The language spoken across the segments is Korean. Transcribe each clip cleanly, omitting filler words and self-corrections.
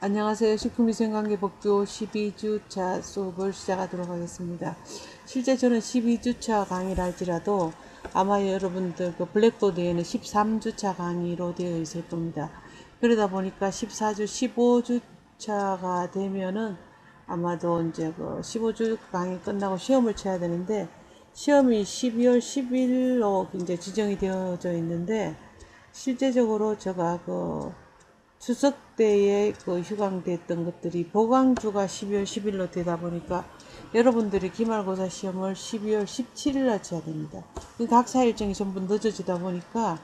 안녕하세요. 식품위생관계법규 12주차 수업을 시작하도록 하겠습니다. 실제 저는 12주차 강의를 할지라도 아마 여러분들 그 블랙보드에는 13주차 강의로 되어 있을 겁니다. 그러다 보니까 14주, 15주차가 되면은 아마도 이제 그 15주 강의 끝나고 시험을 쳐야 되는데 시험이 12월 10일로 이제 지정이 되어져 있는데 실제적으로 제가 추석 때에 휴강됐던 것들이 보강주가 12월 10일로 되다 보니까 여러분들이 기말고사 시험을 12월 17일 날 쳐야 됩니다. 각 학사 일정이 전부 늦어지다 보니까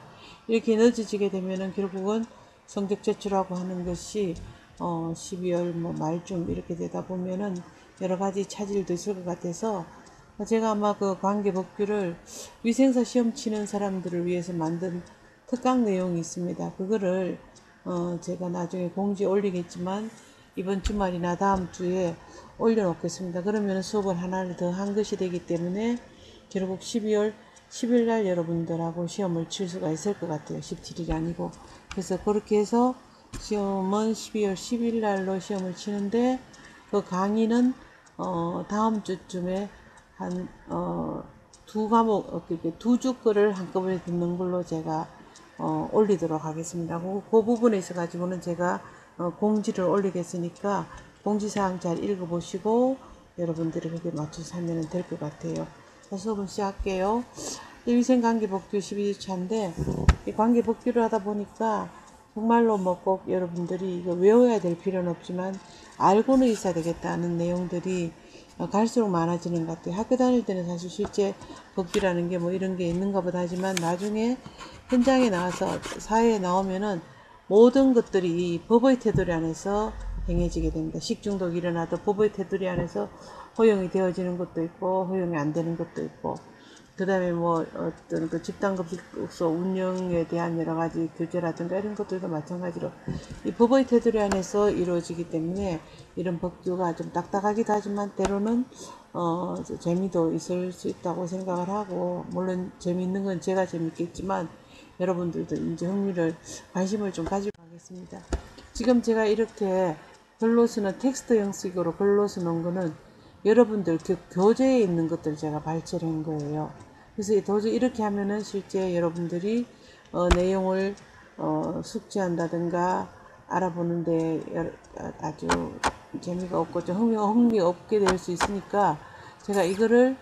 이렇게 늦어지게 되면은 결국은 성적 제출하고 하는 것이 12월 말쯤 이렇게 되다 보면은 여러 가지 차질도 있을 것 같아서 제가 아마 그 관계법규를 위생사 시험 치는 사람들을 위해서 만든 특강 내용이 있습니다. 그거를 제가 나중에 공지에 올리겠지만 이번 주말이나 다음 주에 올려놓겠습니다. 그러면 수업을 하나를 더 한 것이 되기 때문에 결국 12월 10일 날 여러분들하고 시험을 칠 수가 있을 것 같아요. 17일이 아니고. 그래서 그렇게 해서 시험은 12월 10일 날로 시험을 치는데 그 강의는 다음 주쯤에 한 두 과목, 두 주 거를 한꺼번에 듣는 걸로 제가 올리도록 하겠습니다. 그 부분에 있어 가지고는 제가 공지를 올리겠으니까 공지사항 잘 읽어보시고 여러분들이 거기에 맞춰서 하면 될 것 같아요. 자, 수업을 시작할게요. 위생관계법규 12주차인데 이 관계법규를 하다 보니까 정말로 꼭 여러분들이 이거 외워야 될 필요는 없지만 알고는 있어야 되겠다는 내용들이 갈수록 많아지는 것 같아요. 학교 다닐 때는 사실 실제 법규라는 게 이런 게 있는가 보다 하지만 나중에 현장에 나와서 사회에 나오면은 모든 것들이 법의 테두리 안에서 행해지게 됩니다. 식중독이 일어나도 법의 테두리 안에서 허용이 되어지는 것도 있고 허용이 안 되는 것도 있고 그 다음에 어떤 그 집단급식소 운영에 대한 여러 가지 규제라든가 이런 것들도 마찬가지로 이 법의 테두리 안에서 이루어지기 때문에 이런 법규가 좀 딱딱하기도 하지만 때로는 재미도 있을 수 있다고 생각을 하고 물론 재미있는 건 제가 재밌겠지만 여러분들도 이제 관심을 좀 가지고 하겠습니다. 지금 제가 이렇게 글로 쓰는 텍스트 형식으로 글로 쓰는 거는 여러분들 교재에 있는 것들 제가 발췌를 한 거예요. 그래서 도저히 이렇게 하면은 실제 여러분들이 내용을 숙지한다든가 알아보는데 아주 재미가 없고 좀 흥미없게 될 수 있으니까 제가 이거를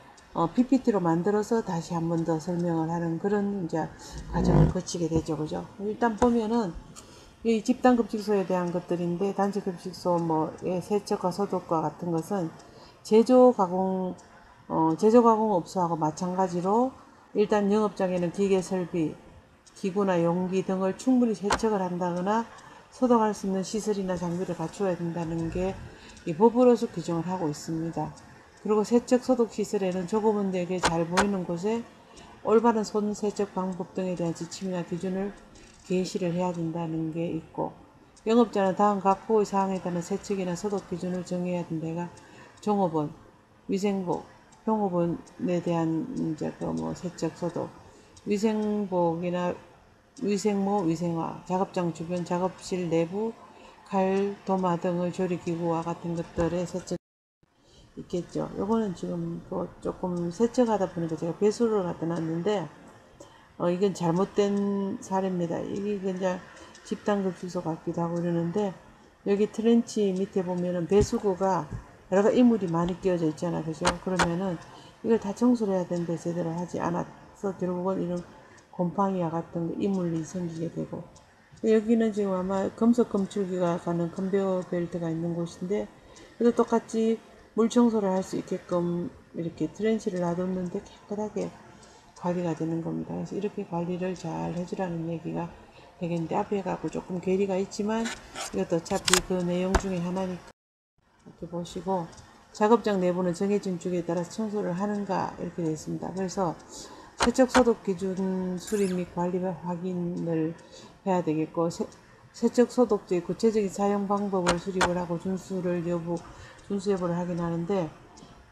PPT로 만들어서 다시 한 번 더 설명을 하는 그런 이제 과정을 거치게 되죠. 그죠? 일단 보면은 이 집단급식소에 대한 것들인데 단체급식소 세척과 소독과 같은 것은 제조가공업소하고 마찬가지로 일단 영업장에는 기계설비, 기구나 용기 등을 충분히 세척을 한다거나 소독할 수 있는 시설이나 장비를 갖추어야 된다는 게 이 법으로서 규정을 하고 있습니다. 그리고 세척 소독 시설에는 조금은 되게 잘 보이는 곳에 올바른 손 세척 방법 등에 대한 지침이나 기준을 게시를 해야 된다는 게 있고 영업자는 다음 각 호의 사항에 따른 세척이나 소독 기준을 정해야 된다가 종업원, 위생복, 종업원에 대한 이제 세척 소독, 위생복이나 위생모, 위생화, 작업장 주변, 작업실 내부, 칼, 도마 등의 조리기구와 같은 것들의 세척 있겠죠. 요거는 지금 조금 세척하다 보니까 제가 배수를 갖다 놨는데 이건 잘못된 사례입니다. 이게 그냥 집단급식소 같기도 하고 이러는데 여기 트렌치 밑에 보면은 배수구가 여러 가지 이물이 많이 끼어져 있잖아. 그죠? 그러면은 이걸 다 청소를 해야 되는데 제대로 하지 않아서 결국은 이런 곰팡이와 같은 이물이 생기게 되고 여기는 지금 아마 금속 검출기가 가는 컨베어 벨트가 있는 곳인데 그래도 똑같이 물 청소를 할 수 있게끔 이렇게 트렌치를 놔뒀는데 깨끗하게 관리가 되는 겁니다. 그래서 이렇게 관리를 잘 해주라는 얘기가 되겠는데 앞에 가고 조금 괴리가 있지만 이것도 어차피 그 내용 중에 하나니까 이렇게 보시고 작업장 내부는 정해진 주기에 따라서 청소를 하는가 이렇게 되어 있습니다. 그래서 세척 소독 기준 수립 및 관리 확인을 해야 되겠고 세척 소독제의 구체적인 사용 방법을 수립을 하고 준수 여부를 확인하는데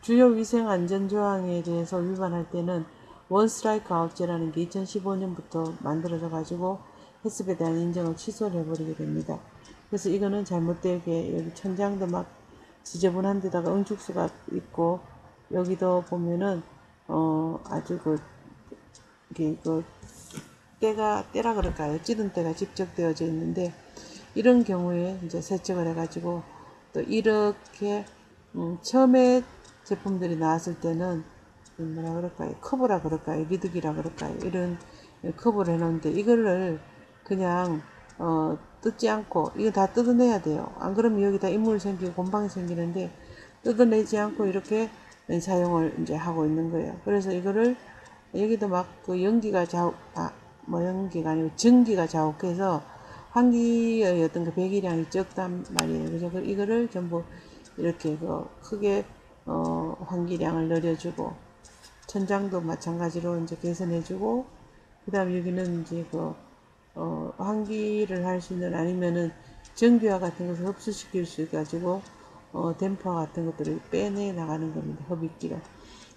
주요 위생 안전 조항에 대해서 위반할 때는 원 스트라이크 아웃제라는 게 2015년부터 만들어져 가지고 햇습에 대한 인정을 취소를 해버리게 됩니다. 그래서 이거는 잘못되게 여기 천장도 막 지저분한 데다가 응축수가 있고 여기도 보면은 아주 이게 때라 그럴까요? 찌든 때가 집적되어져 있는데 이런 경우에 이제 세척을 해가지고 또 이렇게 처음에 제품들이 나왔을 때는 뭐라 그럴까요? 커브라 그럴까요? 리드기라 그럴까요? 이런 커브를 해놓는데 이거를 그냥 뜯지 않고 이거 다 뜯어내야 돼요. 안 그러면 여기다 이물 생기고 곰팡이 생기는데 뜯어내지 않고 이렇게 사용을 이제 하고 있는 거예요. 그래서 이거를 여기도 막 그 연기가 연기가 아니고 전기가 자욱해서 환기의 어떤 그 배기량이 적단 말이에요. 그래서 이거를 전부 이렇게 크게 환기량을 늘려주고 천장도 마찬가지로 이제 개선해주고 그 다음 여기는 이제 환기를 할 수 있는 아니면은 전기와 같은 것을 흡수시킬 수 있어가지고 댐퍼 같은 것들을 빼내 나가는 겁니다. 흡입기로.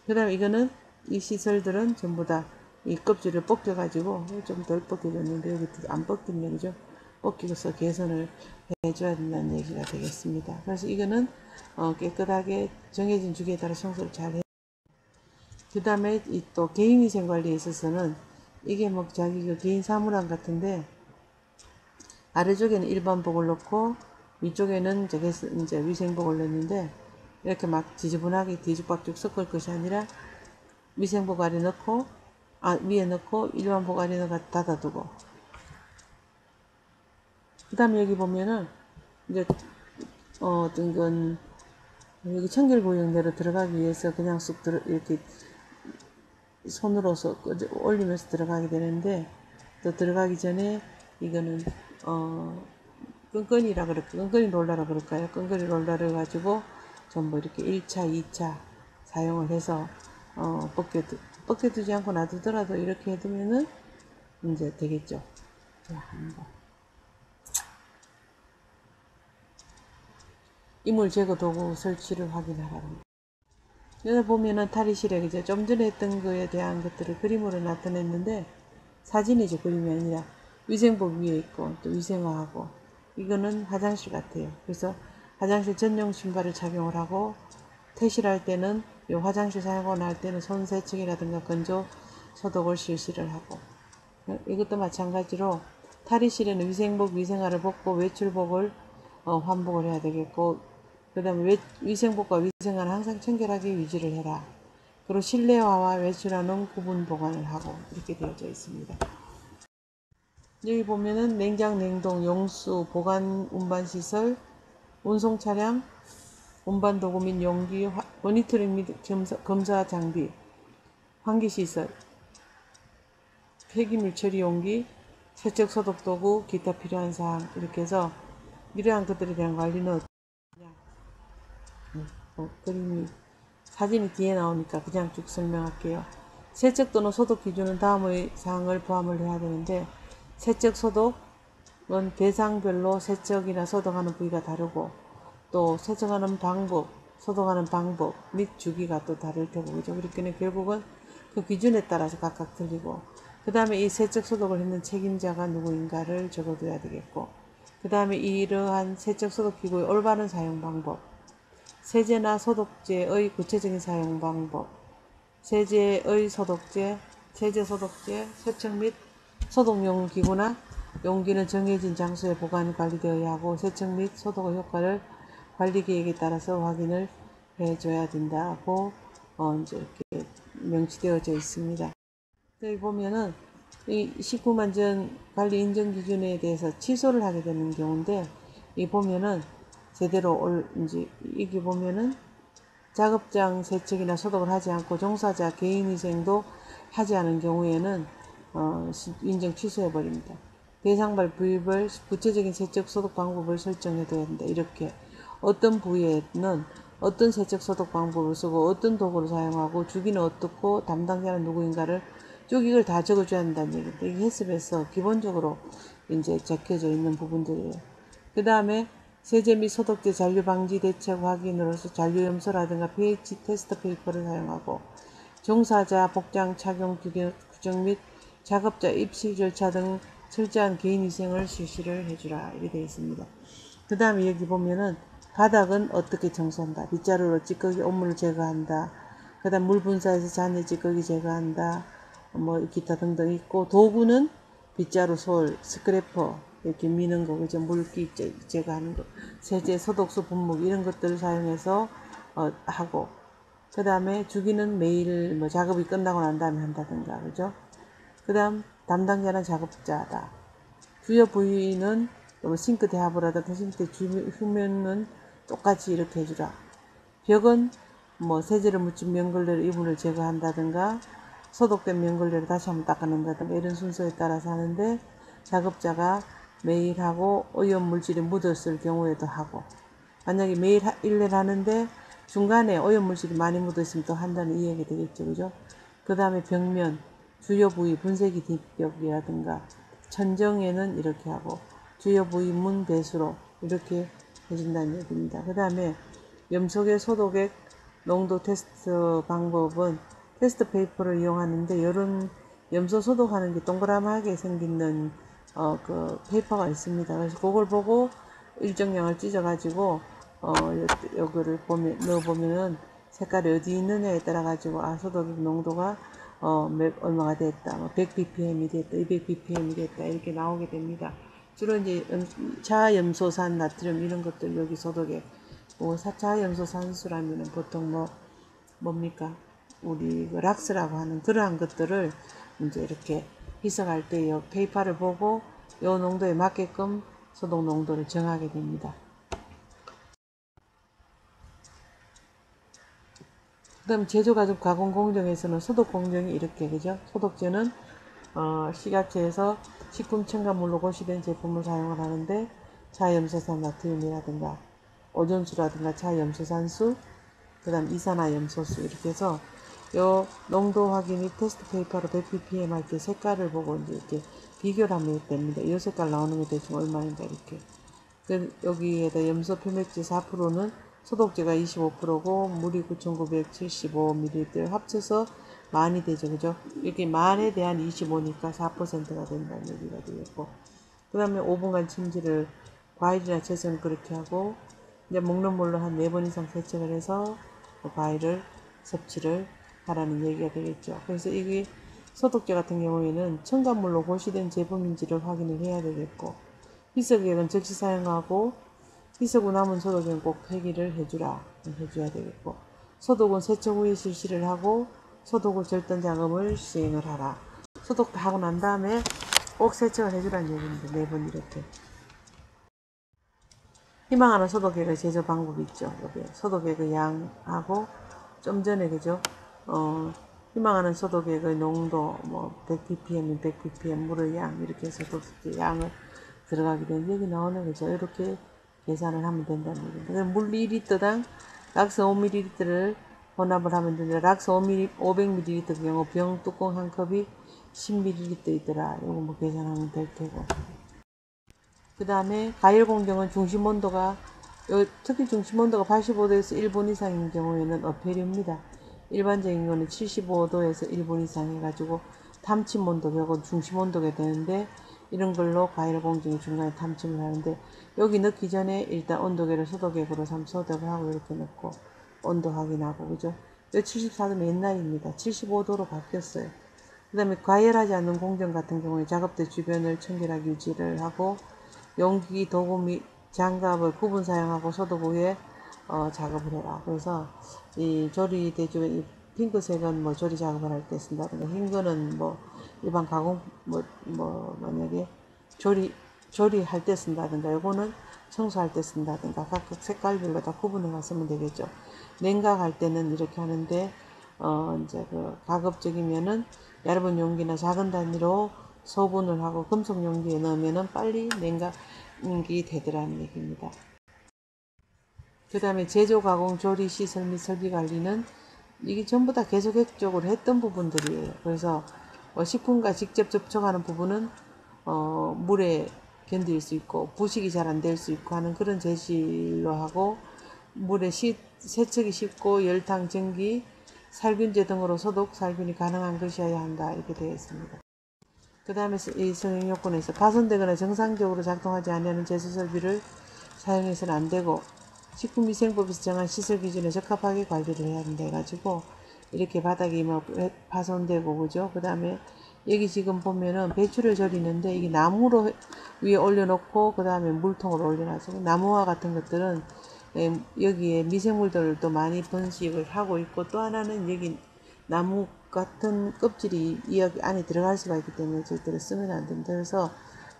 그 다음 이거는 이 시설들은 전부 다 이 껍질을 벗겨가지고 좀 덜 벗겨졌는데 여기 안 벗긴 얘기죠. 벗기고서 개선을 해줘야 된다는 얘기가 되겠습니다. 그래서 이거는 깨끗하게 정해진 주기에 따라 청소를 잘 해. 그 다음에 또 개인위생 관리에 있어서는 이게 뭐 자기 개인 사물함 같은데 아래쪽에는 일반복을 넣고 위쪽에는 이제 위생복을 넣는데 이렇게 막 지저분하게 뒤죽박죽 섞을 것이 아니라 위생복 아래 넣고 위에 넣고 일반복 아래 넣어 닫아두고 그 다음에 여기 보면은 이제 어떤 건 여기 청결구역대로 들어가기 위해서 그냥 쑥 이렇게 손으로서 올리면서 들어가게 되는데 또 들어가기 전에 이거는 끈끈이라 그럴까요? 끈끈이 롤러라 그럴까요? 끈끈이 롤러를 가지고 전부 이렇게 1차, 2차 사용을 해서 벗겨두지 않고 놔두더라도 이렇게 해두면은 이제 되겠죠. 자, 한번 이물 제거 도구 설치를 확인하랍니다. 여기 보면은 탈의실에 이제 좀 전에 했던 거에 대한 것들을 그림으로 나타냈는데 사진이죠. 그림이 아니라 위생복 위에 있고 또 위생화하고 이거는 화장실 같아요. 그래서 화장실 전용 신발을 착용을 하고 퇴실할 때는 이 화장실 사용하고 날 때는 손 세척이라든가 건조 소독을 실시를 하고 이것도 마찬가지로 탈의실에는 위생복 위생화를 벗고 외출복을 환복을 해야 되겠고 그 다음에 위생복과 위생화는 항상 청결하게 유지를 해라. 그리고 실내화와 외출화는 구분 보관을 하고 이렇게 되어져 있습니다. 여기 보면은 냉장, 냉동, 용수, 보관, 운반시설, 운송차량, 운반도구 및 용기, 모니터링 및 검사 장비, 환기시설, 폐기물 처리 용기, 세척 소독도구, 기타 필요한 사항 이렇게 해서 이러한 것들에 대한 관리는 그림이 사진이 뒤에 나오니까 그냥 쭉 설명할게요. 세척 또는 소독 기준은 다음의 사항을 포함을 해야 되는데 세척 소독은 대상별로 세척이나 소독하는 부위가 다르고 또 세척하는 방법, 소독하는 방법 및 주기가 또 다를 테고 그죠? 그렇기는 결국은 그 기준에 따라서 각각 틀리고 그 다음에 이 세척 소독을 했는 책임자가 누구인가를 적어둬야 되겠고 그 다음에 이러한 세척 소독 기구의 올바른 사용 방법 세제나 소독제의 구체적인 사용 방법, 세제 소독제, 세척 및 소독용 기구나 용기는 정해진 장소에 보관 관리되어야 하고 세척 및 소독의 효과를 관리 계획에 따라서 확인을 해줘야 된다고 이제 이렇게 명시되어져 있습니다. 여기 보면은 이 식품안전 관리 인정 기준에 대해서 취소를 하게 되는 경우인데 이 보면은 제대로 이제 여기 보면은 작업장 세척이나 소독을 하지 않고 종사자 개인위생도 하지 않은 경우에는 인정 취소해 버립니다. 대상발 부위별 구체적인 세척 소독 방법을 설정해 둬야 된다. 이렇게 어떤 부위에는 어떤 세척 소독 방법을 쓰고 어떤 도구를 사용하고 주기는 어떻고 담당자는 누구인가를 쭉 이걸 다 적어줘야 한다는 얘기입니다. 이게 해습에서 기본적으로 이제 적혀져 있는 부분들이에요. 그 다음에 세제 및 소독제 잔류 방지 대책 확인으로서 잔류 염소라든가 pH 테스트 페이퍼를 사용하고 종사자 복장 착용 규정 및 작업자 입실 절차 등 철저한 개인위생을 실시를 해주라 이렇게 되어 있습니다. 그 다음에 여기 보면은 바닥은 어떻게 청소한다. 빗자루로 찌꺼기 오물을 제거한다. 그 다음 물 분사해서 잔여 찌꺼기 제거한다. 뭐 기타 등등 있고, 도구는 빗자루, 솔, 스크래퍼 이렇게 미는 거, 그죠? 물기 제거하는 거, 세제, 소독수, 분무기 이런 것들을 사용해서 하고, 그 다음에 주기는 매일 뭐 작업이 끝나고 난 다음에 한다든가, 그죠? 그 다음 담당자는 작업자다. 주요 부위는 뭐 싱크대 하부라든가 싱크대 후면은 똑같이 이렇게 해주라. 벽은 뭐 세제를 묻힌 면걸레로 이물을 제거한다든가 소독된 면걸레로 다시 한번 닦아낸다든가 이런 순서에 따라서 하는데, 작업자가 매일 하고 오염물질이 묻었을 경우에도 하고, 만약에 매일 1일 하는데 중간에 오염물질이 많이 묻어있으면 또 한다는 이야기 되겠죠. 그죠? 그 다음에 벽면, 주요 부위, 분쇄기 뒷벽이라든가 천정에는 이렇게 하고, 주요 부위 문 배수로 이렇게 해준다는 얘기입니다. 그 다음에 염소계 소독액 농도 테스트 방법은 테스트 페이퍼를 이용하는데, 이런 염소 소독하는 게 동그라하게 생기는 그 페이퍼가 있습니다. 그래서 그걸 보고 일정량을 찢어가지고 여기를 넣어보면은 색깔이 어디 있느냐에 따라 가지고 소독액 농도가 얼마가 됐다, 뭐 100ppm이 됐다, 200ppm이 됐다 이렇게 나오게 됩니다. 주로 이제 자염소산 나트륨 이런 것들 여기 소독액, 자염소산수라면은 보통 뭡니까? 우리 락스라고 하는 그러한 것들을 이제 이렇게 희석할 때 이 페이퍼를 보고 이 농도에 맞게끔 소독 농도를 정하게 됩니다. 그 다음 제조가죽 가공 공정에서는 소독 공정이 이렇게, 그죠? 소독제는 식약처에서 식품 첨가물로 고시된 제품을 사용을 하는데, 자염소산 나트륨이라든가 오존수라든가 자염소산수, 그 다음 이산화염소수 이렇게 해서 요 농도 확인 및 테스트 페이퍼로 100ppm 할 때 색깔을 보고 이제 이렇게 비교를 하면 됩니다. 이 색깔 나오는 게 대충 얼마인가 이렇게. 여기에다 염소 표맥제 4%는 소독제가 25%고 물이 9,975ml 합쳐서 만이 되죠. 그죠? 이렇게 만에 대한 25니까 4%가 된다는 얘기가 되겠고, 그 다음에 5분간 침지를 과일이나 채소는 그렇게 하고, 이제 먹는 물로 한 4번 이상 세척을 해서 과일을 섭취를 하라는 얘기가 되겠죠. 그래서 이게 소독제 같은 경우에는 첨가물로 고시된 제품인지를 확인을 해야 되겠고, 희석액은 즉시 사용하고 희석 후 남은 소독액은 꼭 폐기를 해줘야 되겠고, 소독은 세척 후에 실시를 하고 소독 후 절단 작업을 시행을 하라. 소독 다 하고 난 다음에 꼭 세척을 해주라는 얘기입니다. 4번 이렇게. 희망하는 소독액의 제조 방법이 있죠. 여기 소독액의 양하고 좀 전에, 그죠? 희망하는 소독액의 농도, 100ppm, 100ppm, 물의 양, 이렇게 해서 소독제 양을 들어가게 되면 여기 나오는 거죠. 이렇게 계산을 하면 된다는 얘기입니다. 물 2리터당 락스 5ml를 혼합을 하면 되는데, 락스 500ml 경우 병 뚜껑 한 컵이 10ml 있더라. 요거 계산하면 될 테고. 그 다음에 가열 공정은 중심 온도가, 특히 중심 온도가 85도에서 1분 이상인 경우에는 어패류입니다. 일반적인 거는 75도에서 1분 이상 해가지고 탐침 온도, 결국 중심 온도가 되는데, 이런 걸로 가열 공정이 중간에 탐침을 하는데, 여기 넣기 전에 일단 온도계를 소독액으로 소독을 하고 이렇게 넣고 온도 확인하고, 그죠? 74도면 옛날입니다. 75도로 바뀌었어요. 그 다음에 가열하지 않는 공정 같은 경우에 작업대 주변을 청결하게 유지를 하고, 용기, 도구 및 장갑을 구분 사용하고 소독 후에 작업을 해라. 그래서 이 조리대조, 이 핑크색은 조리 작업을 할 때 쓴다든가, 흰 거는 일반 가공, 만약에 조리할 때 쓴다든가, 요거는 청소할 때 쓴다든가, 각각 색깔별로 다 구분해서 쓰면 되겠죠. 냉각할 때는 이렇게 하는데, 이제 가급적이면은 얇은 용기나 작은 단위로 소분을 하고 금속 용기에 넣으면은 빨리 냉각이 되더라는 얘기입니다. 그 다음에 제조, 가공, 조리, 시설 및 설비 관리는 이게 전부 다 계속적으로 했던 부분들이에요. 그래서 식품과 직접 접촉하는 부분은 물에 견딜 수 있고 부식이 잘 안 될 수 있고 하는 그런 제실로 하고, 물에 세척이 쉽고 열탕, 전기, 살균제 등으로 소독, 살균이 가능한 것이어야 한다 이렇게 되어 있습니다. 그 다음에 이 성행요건에서 파손되거나 정상적으로 작동하지 않는 제수 설비를 사용해서는 안 되고 식품위생법에서 정한 시설 기준에 적합하게 관리를 해야 된다 해가지고 이렇게 바닥이 뭐 파손되고 그죠. 그 다음에 여기 지금 보면은 배추를 절이는데 이게 나무로 위에 올려놓고 그 다음에 물통을 올려놔서 나무와 같은 것들은 여기에 미생물들도 많이 번식을 하고 있고 또 하나는 여기 나무 같은 껍질이 이 여기 안에 들어갈 수가 있기 때문에 절대로 쓰면 안 됩니다. 그래서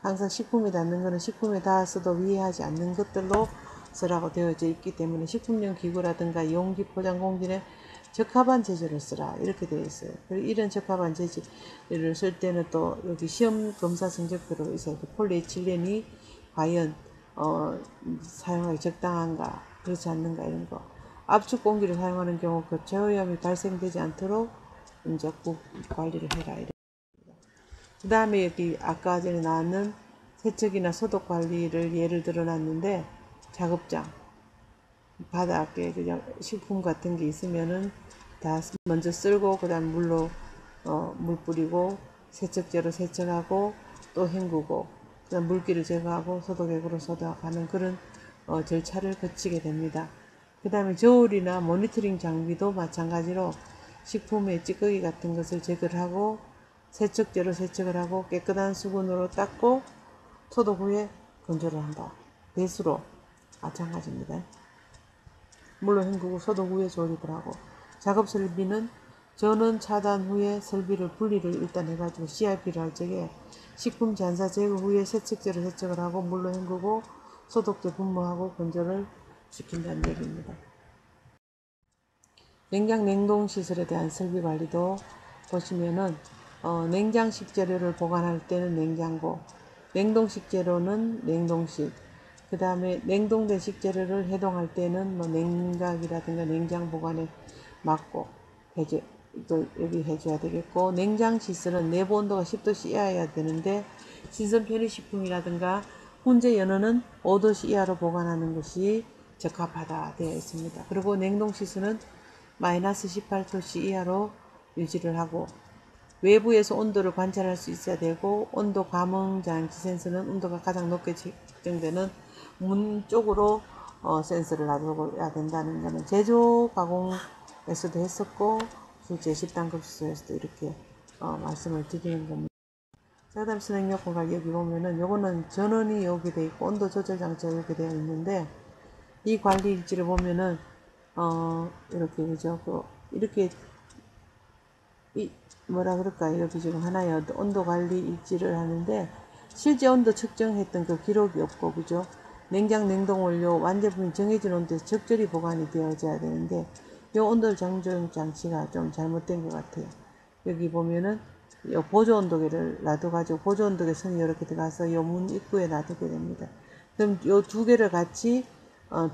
항상 식품에 닿는 거는 식품에 닿아서도 위해하지 않는 것들로 쓰라고 되어져 있기 때문에 식품용 기구라든가 용기 포장 공기는 적합한 재질을 쓰라 이렇게 되어 있어요. 그리고 이런 적합한 재질을 쓸 때는 또 여기 시험 검사 성적표로 있어요. 폴리에틸렌이 과연 사용하기 적당한가 그렇지 않는가 이런 거. 압축 공기를 사용하는 경우 교차오염이 발생되지 않도록 이제 꼭 관리를 해라. 그 다음에 여기 아까 전에 나왔는 세척이나 소독 관리를 예를 들어 놨는데 작업장 바닥에 그냥 식품 같은 게 있으면은 다 먼저 쓸고 그 다음 물로 물 뿌리고 세척제로 세척하고 또 헹구고 그 다음 물기를 제거하고 소독액으로 소독하는 그런 절차를 거치게 됩니다. 그 다음에 저울이나 모니터링 장비도 마찬가지로 식품의 찌꺼기 같은 것을 제거를 하고 세척제로 세척을 하고 깨끗한 수건으로 닦고 소독 후에 건조를 한다. 배수로 마찬가지입니다. 물로 헹구고 소독 후에 조립을 하고 작업 설비는 전원 차단 후에 설비를 분리를 일단 해가지고 CRP를 할 적에 식품 잔사 제거 후에 세척제로 세척을 하고 물로 헹구고 소독제 분무하고 건조를 시킨다는 얘기입니다. 냉장 냉동 시설에 대한 설비 관리도 보시면은 냉장 식재료를 보관할 때는 냉장고, 냉동 식재료는 냉동실, 그 다음에 냉동된 식재료를 해동할 때는 뭐 냉각이라든가 냉장 보관에 맞고 또 여기 해줘야 되겠고, 냉장 시설은 내부 온도가 10도씨 이하여야 되는데 신선 편의식품이라든가 훈제 연어는 5도씨 이하로 보관하는 것이 적합하다 되어 있습니다. 그리고 냉동 시설은 마이너스 18도씨 이하로 유지를 하고 외부에서 온도를 관찰할 수 있어야 되고 온도 감응 장치 센서는 온도가 가장 높게 측정되는 문 쪽으로 센서를 놔둬야 된다는 것은 제조 가공에서도 했었고 실제 식단급수에서도 이렇게 말씀을 드리는 겁니다. 자, 그다음 선행요건 관리 여기 보면은 요거는 전원이 여기 되어 있고 온도 조절 장치가 이렇게 되어 있는데 이 관리 일지를 보면은 이렇게 그죠? 이렇게 뭐라 그럴까요? 여기 지금 하나의 온도 관리 일지를 하는데 실제 온도 측정했던 그 기록이 없고 그죠? 냉장 냉동 원료 완제품이 정해진 온도에서 적절히 보관이 되어져야 되는데 이 온도 정정 장치가 좀 잘못된 것 같아요. 여기 보면은 이 보조 온도계를 놔둬가지고 보조 온도계 선이 이렇게 들어가서 이 문 입구에 놔두게 됩니다. 그럼 이 두 개를 같이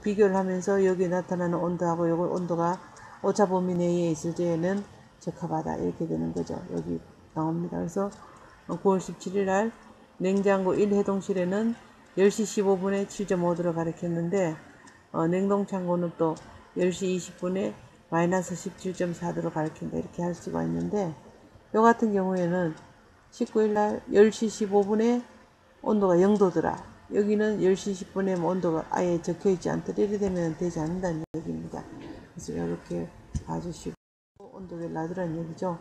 비교를 하면서 여기 나타나는 온도하고 요거 온도가 오차 범위 내에 있을 때에는 적합하다 이렇게 되는 거죠. 여기 나옵니다. 그래서 9월 17일 날 냉장고 1해동실에는 10시 15분에 7.5도를 가리켰는데 냉동창고는 또 10시 20분에 마이너스 17.4도를 가리킨다 이렇게 할 수가 있는데 요 같은 경우에는 19일 날 10시 15분에 온도가 0도더라. 여기는 10시 10분에 온도가 아예 적혀있지 않더라. 이렇게 되면 되지 않는다는 얘기입니다. 그래서 이렇게 봐주시고 온도계를 놔두라는 얘기죠.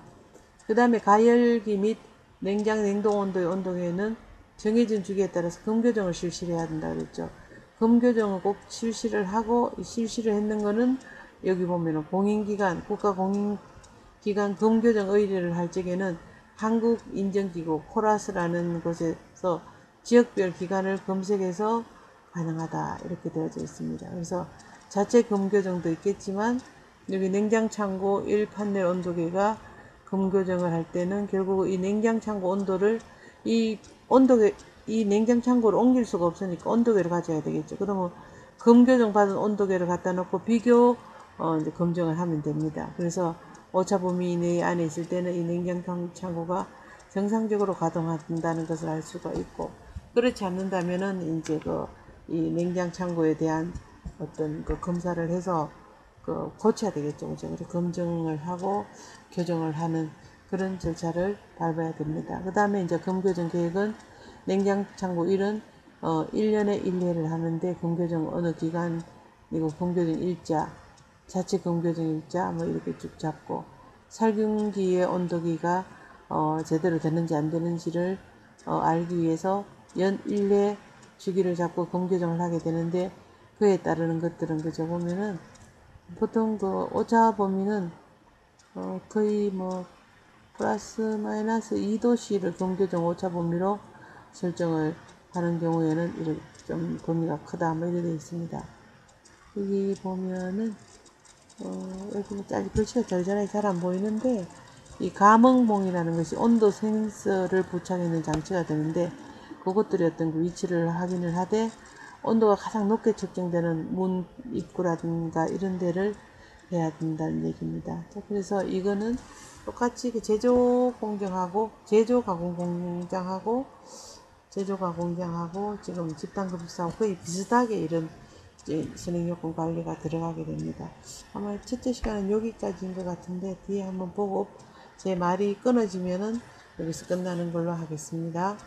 그 다음에 가열기 및 냉장 냉동 온도의 온도계는 정해진 주기에 따라서 검교정을 실시해야 된다 그랬죠. 검교정을 꼭 실시를 하고 실시를 했는 거는 여기 보면은 공인기관 국가공인기관 검교정 의뢰를 할 적에는 한국인정기구 코라스라는 곳에서 지역별 기관을 검색해서 가능하다 이렇게 되어져 있습니다. 그래서 자체 검교정도 있겠지만 여기 냉장창고 1판넬 온도계가 검교정을 할 때는 결국 이 냉장창고 온도를 이 냉장창고를 옮길 수가 없으니까 온도계를 가져야 되겠죠. 그러면 검교정 받은 온도계를 갖다 놓고 비교 이제 검정을 하면 됩니다. 그래서 오차 범위 내에 안에 있을 때는 이 냉장창고가 정상적으로 가동한다는 것을 알 수가 있고 그렇지 않는다면은 이제 이 냉장창고에 대한 어떤 검사를 해서 고쳐야 되겠죠. 그죠? 그래서 검증을 하고 교정을 하는 그런 절차를 밟아야 됩니다. 그 다음에 이제 금교정 계획은 냉장창고 1은 1년에 1회를 하는데 금교정 어느 기간이고 금교정 일자, 자체 금교정 일자 뭐 이렇게 쭉 잡고 살균기의 온도기가 제대로 되는지 안 되는지를 알기 위해서 연 1회 주기를 잡고 금교정을 하게 되는데 그에 따르는 것들은 그저 보면은 보통 그 오차 범위는 거의 뭐 플러스 마이너스 2도씨를 금교정 오차 범위로 설정을 하는 경우에는 이렇게 좀 범위가 크다 뭐 이렇게 되어 있습니다. 여기 보면은 여기 글씨가 잘 안 보이는데 이 감응봉이라는 것이 온도 센서를 부착해 있는 장치가 되는데 그것들이 어떤 그 위치를 확인을 하되 온도가 가장 높게 측정되는 문 입구라든가 이런 데를 해야 된다는 얘기입니다. 자, 그래서 이거는 똑같이 그 제조 공정하고 제조 가공 공장하고 지금 집단급식사하고 거의 비슷하게 이런 선행요건 관리가 들어가게 됩니다. 아마 첫째 시간은 여기까지인 것 같은데 뒤에 한번 보고 제 말이 끊어지면은 여기서 끝나는 걸로 하겠습니다.